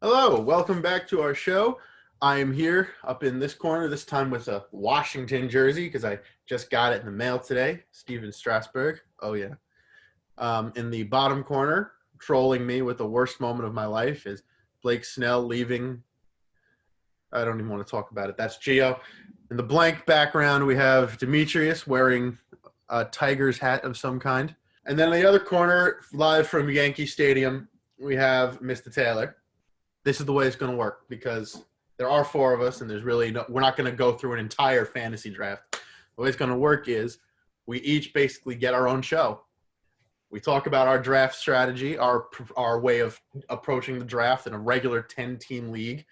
Hello, welcome back to our show. I am here up in this corner, this time with a Washington jersey because I just got it in the mail today. Steven Strasburg. Oh, yeah. In the bottom corner, trolling me with the worst moment of my life is Blake Snell leaving. I don't even want to talk about it. That's Gio. In the blank background, we have Demetrius wearing a Tigers hat of some kind. And then in the other corner, live from Yankee Stadium, we have Mr. Taylor. This is the way it's going to work because there are four of us and we're not going to go through an entire fantasy draft. The way it's going to work is we each basically get our own show. We talk about our draft strategy, our way of approaching the draft in a regular 10-team league.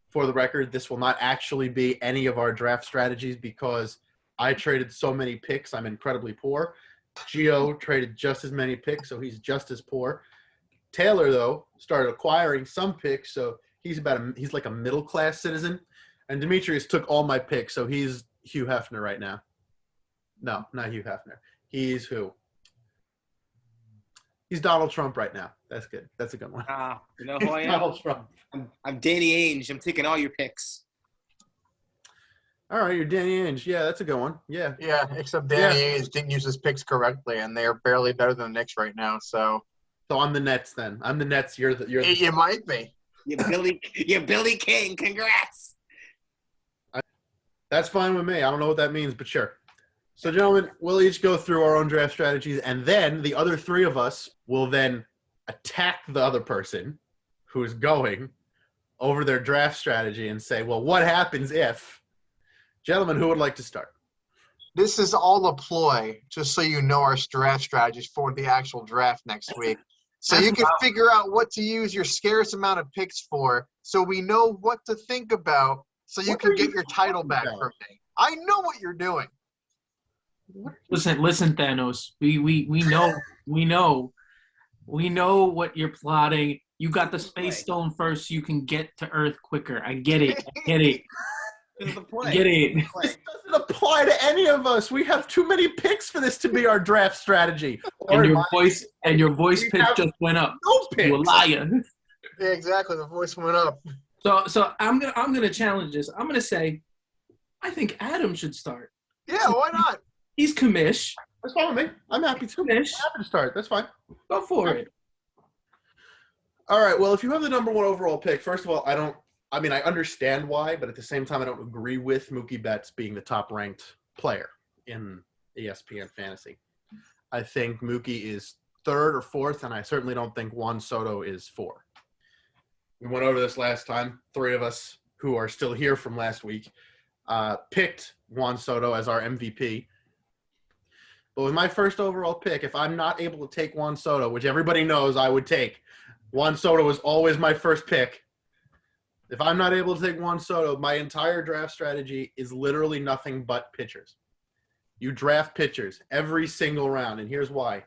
For the record, this will not actually be any of our draft strategies because I traded so many picks. I'm incredibly poor. Gio traded just as many picks, so he's just as poor. Taylor, though, started acquiring some picks, so he's like a middle-class citizen. And Demetrius took all my picks, so he's Hugh Hefner right now. No, not Hugh Hefner. He's who? He's Donald Trump right now. That's good. That's a good one. You know who I am? Donald Trump. I'm Danny Ainge. I'm taking all your picks. All right, you're Danny Ainge. Yeah, that's a good one. Yeah. Yeah, except Danny Ainge didn't use his picks correctly, and they're barely better than the Knicks right now, so I'm the Nets then. I'm the Nets. You're the. You might be. You're Billy King. Congrats. That's fine with me. I don't know what that means, but sure. So, gentlemen, we'll each go through our own draft strategies, and then the other three of us will then attack the other person who is going over their draft strategy and say, well, what happens if? Gentlemen, who would like to start? This is all a ploy, just so you know our draft strategies for the actual draft next week. So you can figure out what to use your scarce amount of picks for, so we know what to think about, so you can get your title back from me. I know what you're doing. Listen, Thanos. We know what you're plotting. You got the space stone first, so you can get to Earth quicker. I get it. This is the play. Get it. This doesn't apply to any of us. We have too many picks for this to be our draft strategy. And your voice pitch just went up. No picks. You a liar. Yeah, exactly. The voice went up. So I'm gonna challenge this. I'm gonna say, I think Adam should start. Yeah, why not? He's commish. That's fine with me. I'm happy to. I'm happy to start. That's fine. Go for it. All right. Well, if you have the number one overall pick, first of all, I understand why, but at the same time, I don't agree with Mookie Betts being the top-ranked player in ESPN Fantasy. I think Mookie is third or fourth, and I certainly don't think Juan Soto is four. We went over this last time. Three of us who are still here from last week picked Juan Soto as our MVP. But with my first overall pick, if I'm not able to take Juan Soto, which everybody knows I would take, Juan Soto is always my first pick. If I'm not able to take Juan Soto, my entire draft strategy is literally nothing but pitchers. You draft pitchers every single round, and here's why.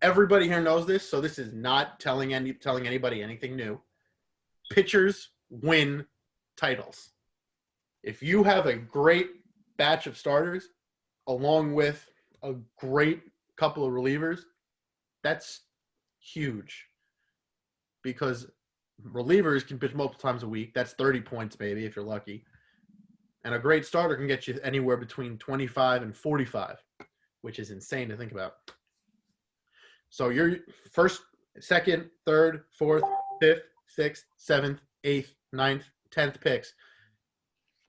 Everybody here knows this, so this is not telling anybody anything new. Pitchers win titles. If you have a great batch of starters, along with a great couple of relievers, that's huge. Because relievers can pitch multiple times a week. That's 30 points, maybe, if you're lucky. And a great starter can get you anywhere between 25 and 45, which is insane to think about. So your first, second, third, fourth, fifth, sixth, seventh, eighth, ninth, 10th picks.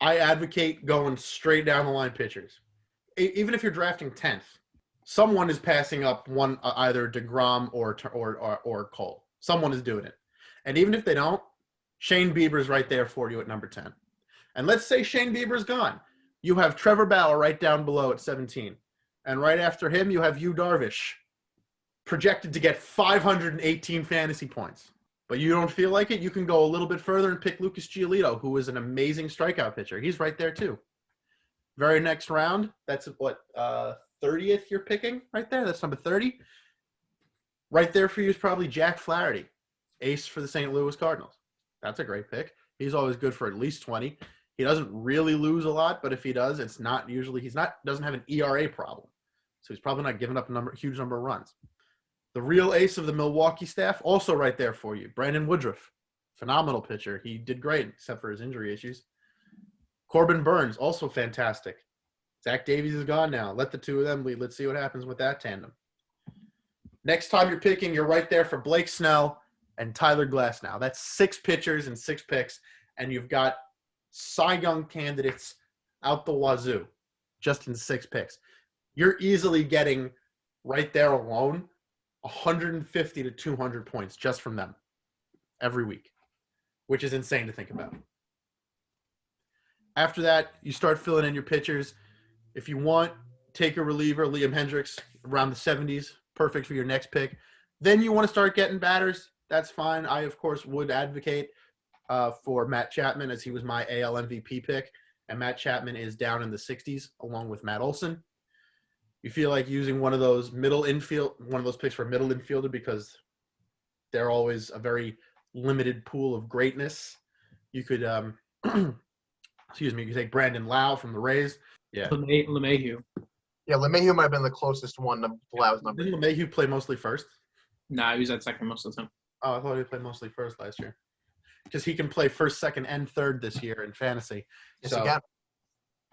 I advocate going straight down the line pitchers. Even if you're drafting 10th, someone is passing up one either DeGrom or Cole. Someone is doing it. And even if they don't, Shane Bieber's right there for you at number 10. And let's say Shane Bieber's gone. You have Trevor Bauer right down below at 17. And right after him, you have Yu Darvish, projected to get 518 fantasy points. But you don't feel like it? You can go a little bit further and pick Lucas Giolito, who is an amazing strikeout pitcher. He's right there too. Very next round, that's what, 30th you're picking right there? That's number 30. Right there for you is probably Jack Flaherty, ace for the St. Louis Cardinals. That's a great pick. He's always good for at least 20. He doesn't really lose a lot, but if he does, it's not usually doesn't have an ERA problem. So he's probably not giving up a huge number of runs. The real ace of the Milwaukee staff, also right there for you, Brandon Woodruff. phenomenal pitcher. He did great, except for his injury issues. Corbin Burns, also fantastic. Zach Davies is gone now. Let the two of them lead. Let's see what happens with that tandem. Next time you're picking, you're right there for Blake Snell and Tyler Glasnow. That's 6 pitchers and 6 picks, and you've got Cy Young candidates out the wazoo just in 6 picks. You're easily getting right there alone 150 to 200 points just from them every week, which is insane to think about. After that, you start filling in your pitchers. If you want, take a reliever, Liam Hendricks, around the 70s, perfect for your next pick. Then you want to start getting batters. That's fine. I, of course, would advocate for Matt Chapman, as he was my AL MVP pick, and Matt Chapman is down in the 60s along with Matt Olson. You feel like using one of those picks for middle infielder because they're always a very limited pool of greatness. You could, you could take Brandon Lau from the Rays. Yeah. LeMahieu. Yeah, LeMahieu might have been the closest one to Lau's number. Didn't LeMahieu play mostly first? Nah, he was at second most of the time. Oh, I thought he played mostly first last year. Because he can play first, second, and third this year in fantasy. Yes, so he can.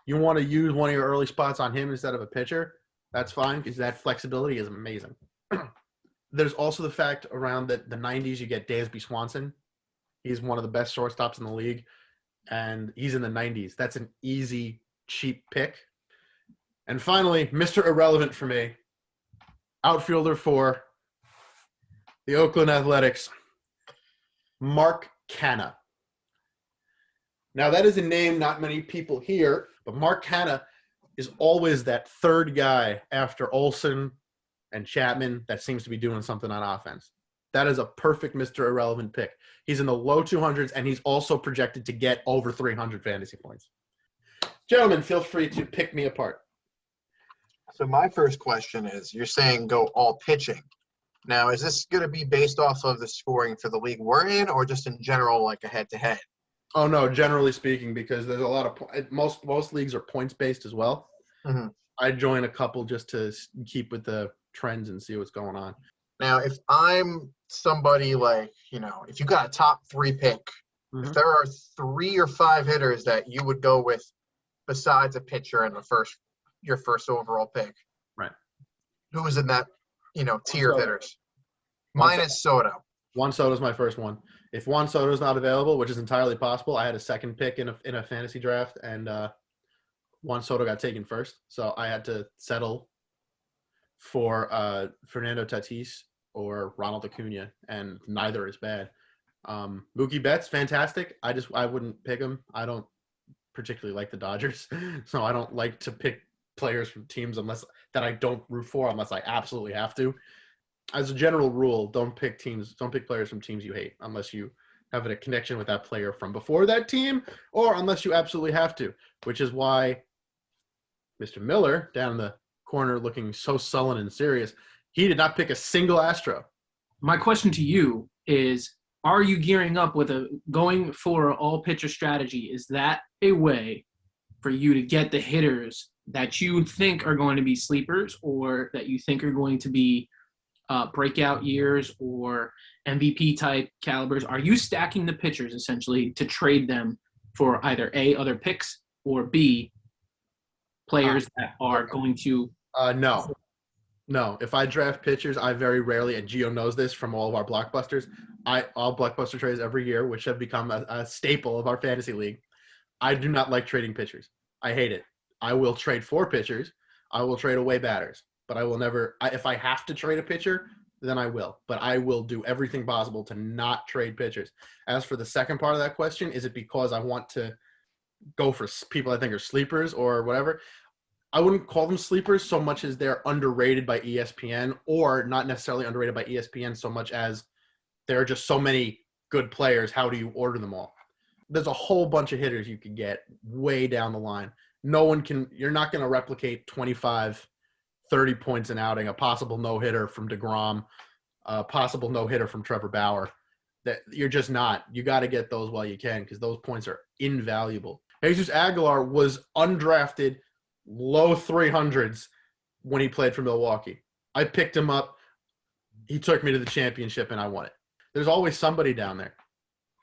you want to use one of your early spots on him instead of a pitcher, that's fine, because that flexibility is amazing. There's also the fact around the 90s you get Dansby Swanson. He's one of the best shortstops in the league, and he's in the 90s. That's an easy, cheap pick. And finally, Mr. Irrelevant for me, outfielder for the Oakland Athletics, Mark Canha. Now, that is a name not many people hear, but Mark Canha is always that third guy after Olson and Chapman that seems to be doing something on offense. That is a perfect Mr. Irrelevant pick. He's in the low 200s, and he's also projected to get over 300 fantasy points. Gentlemen, feel free to pick me apart. So my first question is, you're saying go all pitching. Now, is this going to be based off of the scoring for the league we're in, or just in general, like a head-to-head? Oh, no, generally speaking, because there's a lot of most leagues are points-based as well. Mm-hmm. I join a couple just to keep with the trends and see what's going on. Now, if I'm somebody like, if you got a top 3 pick, if there are 3 or 5 hitters that you would go with besides a pitcher in your first overall pick, right? Who is in that, tier of hitters? Minus Soto. Juan Soto's my first one. If Juan Soto's not available, which is entirely possible, I had a second pick in a fantasy draft, and Juan Soto got taken first, so I had to settle for Fernando Tatis or Ronald Acuna, and neither is bad. Mookie Betts, fantastic. I wouldn't pick him. I don't particularly like the Dodgers, so I don't like to pick players from teams that I don't root for unless I absolutely have to. As a general rule, don't pick players from teams you hate unless you have a connection with that player from before that team, or unless you absolutely have to, which is why Mr. Miller, down in the corner looking so sullen and serious, he did not pick a single Astro. My question to you is, are you gearing up with going for an all-pitcher strategy? Is that a way for you to get the hitters that you think are going to be sleepers, or that you think are going to be breakout years or MVP type calibers? Are you stacking the pitchers essentially to trade them for either A, other picks, or B, players that are going to? No. If I draft pitchers, I very rarely, and Gio knows this from all of our blockbusters, all blockbuster trades every year, which have become a staple of our fantasy league. I do not like trading pitchers. I hate it. I will trade for pitchers. I will trade away batters. But I will never – if I have to trade a pitcher, then I will. But I will do everything possible to not trade pitchers. As for the second part of that question, is it because I want to go for people I think are sleepers or whatever? I wouldn't call them sleepers so much as they're underrated by ESPN, or not necessarily underrated by ESPN so much as there are just so many good players. How do you order them all? There's a whole bunch of hitters you could get way down the line. You're not going to replicate 25 – 30 points an outing, a possible no-hitter from DeGrom, a possible no-hitter from Trevor Bauer. That you're just not. You got to get those while you can, because those points are invaluable. Jesus Aguilar was undrafted, low 300s when he played for Milwaukee. I picked him up. He took me to the championship, and I won it. There's always somebody down there.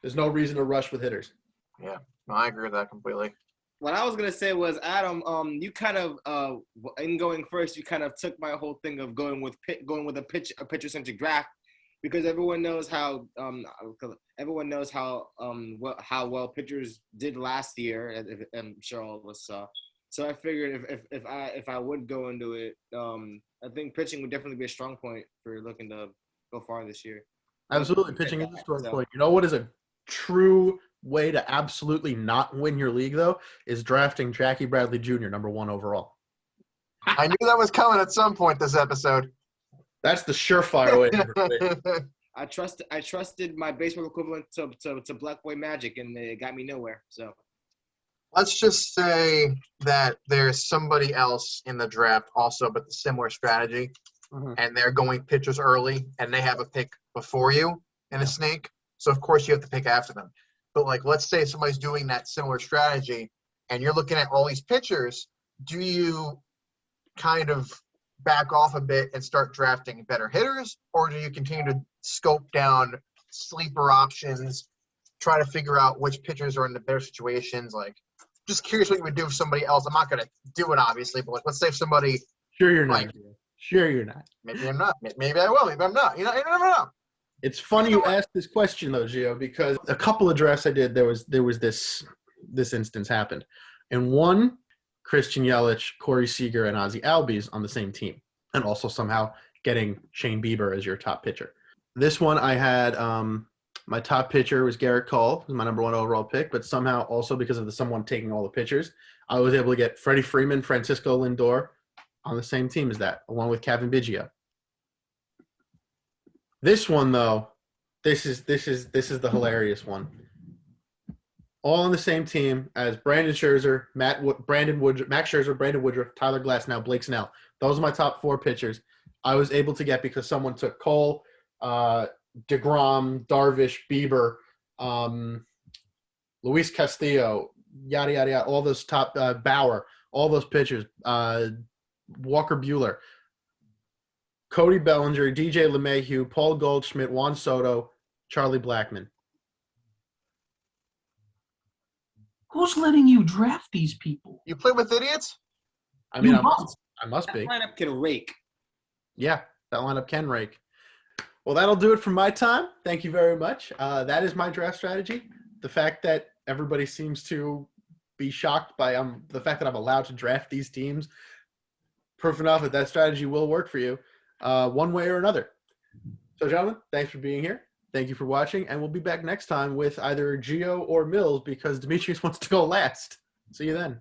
There's no reason to rush with hitters. No, I agree with that completely. What I was gonna say was, Adam, you kind of in going first, you kind of took my whole thing of going with a pitcher centric draft, because everyone knows how how well pitchers did last year, and I'm sure all of us saw. So I figured if I would go into it, I think pitching would definitely be a strong point for looking to go far this year. Absolutely, pitching is a strong point. You know what is a true way to absolutely not win your league, though, is drafting Jackie Bradley Jr. number 1 overall. I knew that was coming at some point this episode. That's the surefire way to win. I trusted my baseball equivalent to Black Boy Magic, and it got me nowhere. So Let's just say that there's somebody else in the draft also, but the similar strategy, and they're going pitchers early, and they have a pick before you in a snake. So, of course, you have to pick after them. But, like, let's say somebody's doing that similar strategy, and you're looking at all these pitchers. Do you kind of back off a bit and start drafting better hitters, or do you continue to scope down sleeper options, try to figure out which pitchers are in the better situations? Like, just curious what you would do if somebody else. I'm not going to do it, obviously, but like, let's say if somebody. Sure, you're not. Like, sure, you're not. Maybe I'm not. Maybe I will. Maybe I'm not. You never know. It's funny you asked this question though, Gio, because a couple of drafts I did, there was this instance happened, and one, Christian Yelich, Corey Seager, and Ozzie Albies on the same team, and also somehow getting Shane Bieber as your top pitcher. This one I had my top pitcher was Garrett Cole, who's my number 1 overall pick, but somehow also because of someone taking all the pitchers, I was able to get Freddie Freeman, Francisco Lindor on the same team as that, along with Kevin Biggio. This one though, this is the hilarious one. All on the same team as Brandon Scherzer, Max Scherzer, Brandon Woodruff, Tyler Glasnow, Blake Snell. Those are my top 4 pitchers. I was able to get because someone took Cole, DeGrom, Darvish, Bieber, Luis Castillo, yada yada yada. All those top Bauer, all those pitchers. Walker Buehler, Cody Bellinger, DJ LeMahieu, Paul Goldschmidt, Juan Soto, Charlie Blackmon. Who's letting you draft these people? You play with idiots? I mean, You I must that be. lineup can rake. Yeah, that lineup can rake. Well, that'll do it for my time. Thank you very much. That is my draft strategy. The fact that everybody seems to be shocked by the fact that I'm allowed to draft these teams, proof enough that strategy will work for you one way or another. So, gentlemen, thanks for being here. Thank you for watching, and we'll be back next time with either Gio or Millz because Demetrius wants to go last. See you then.